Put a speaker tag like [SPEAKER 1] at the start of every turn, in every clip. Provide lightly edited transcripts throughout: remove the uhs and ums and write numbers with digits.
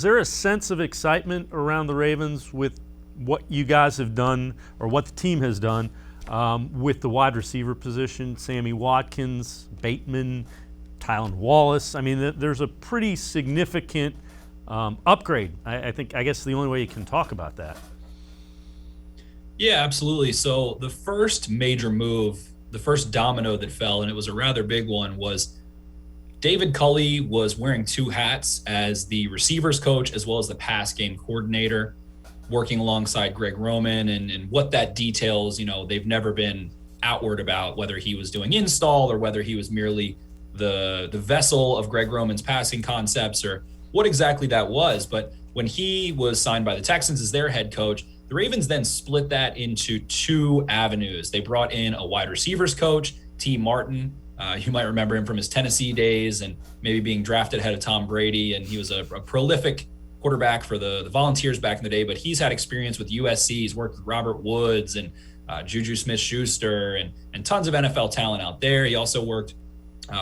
[SPEAKER 1] Is there a sense of excitement around the Ravens with what you guys have done or what the team has done with the wide receiver position? Sammy Watkins, Bateman, Tylan Wallace. I mean, there's a pretty significant upgrade. I guess the only way you can talk about that.
[SPEAKER 2] Yeah, absolutely. So the first major move, the first domino that fell, and it was a rather big one, was David Culley was wearing two hats as the receivers coach as well as the pass game coordinator, working alongside Greg Roman. And what that details, they've never been outward about whether he was doing install or whether he was merely the vessel of Greg Roman's passing concepts or what exactly that was. But when he was signed by the Texans as their head coach, the Ravens then split that into two avenues. They brought in a wide receivers coach, T. Martin. You might remember him from his Tennessee days and maybe being drafted ahead of Tom Brady. And he was a prolific quarterback for the Volunteers back in the day, but he's had experience with USC. He's worked with Robert Woods and Juju Smith-Schuster and tons of NFL talent out there. He also worked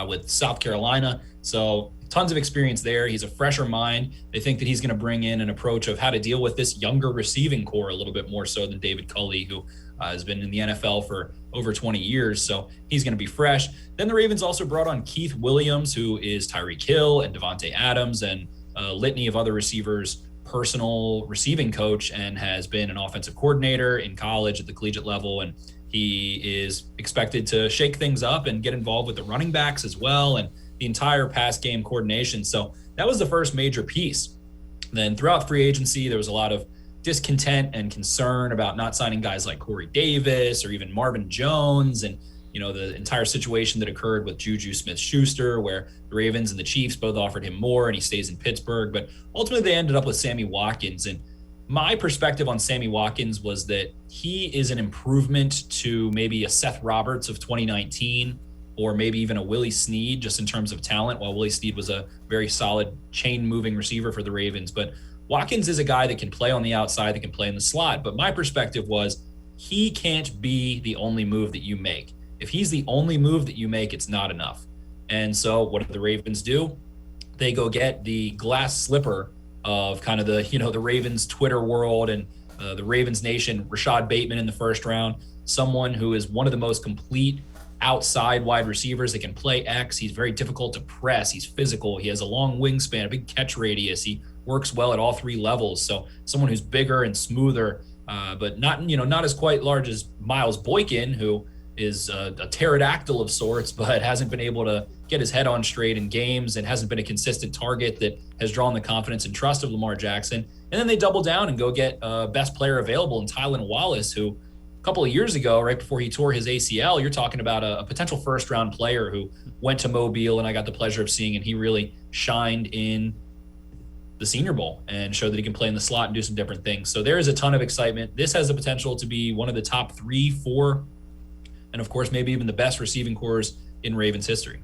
[SPEAKER 2] with South Carolina. So tons of experience there. He's a fresher mind. They think that he's going to bring in an approach of how to deal with this younger receiving core a little bit more so than David Culley, who has been in the NFL for over 20 years. So he's going to be fresh. Then the Ravens also brought on Keith Williams, who is Tyreek Hill and Devontae Adams and a litany of other receivers' personal receiving coach, and has been an offensive coordinator in college at the collegiate level. And he is expected to shake things up and get involved with the running backs as well and the entire pass game coordination. So that was the first major piece. Then throughout free agency, there was a lot of discontent and concern about not signing guys like Corey Davis or even Marvin Jones, and the entire situation that occurred with Juju Smith-Schuster, where the Ravens and the Chiefs both offered him more and he stays in Pittsburgh. But ultimately they ended up with Sammy Watkins. And my perspective on Sammy Watkins was that he is an improvement to maybe a Seth Roberts of 2019, or maybe even a Willie Snead, just in terms of talent, while Willie Snead was a very solid chain-moving receiver for the Ravens. But Watkins is a guy that can play on the outside, that can play in the slot. But my perspective was he can't be the only move that you make. If he's the only move that you make, it's not enough. And so what do the Ravens do? They go get the glass slipper of kind of the Ravens Twitter world and the Ravens Nation, Rashad Bateman in the first round, someone who is one of the most complete outside wide receivers that can play X. He's very difficult to press. He's physical. He has a long wingspan, a big catch radius. He works well at all three levels. So someone who's bigger and smoother, but not as quite large as Miles Boykin, who is a pterodactyl of sorts, but hasn't been able to get his head on straight in games and hasn't been a consistent target that has drawn the confidence and trust of Lamar Jackson. And then they double down and go get best player available in Tylan Wallace, who a couple of years ago, right before he tore his ACL, you're talking about a potential first-round player who went to Mobile, and I got the pleasure of seeing, and he really shined in the Senior Bowl and showed that he can play in the slot and do some different things. So there is a ton of excitement. This has the potential to be one of the top 3, 4, and of course, maybe even the best receiving cores in Ravens history.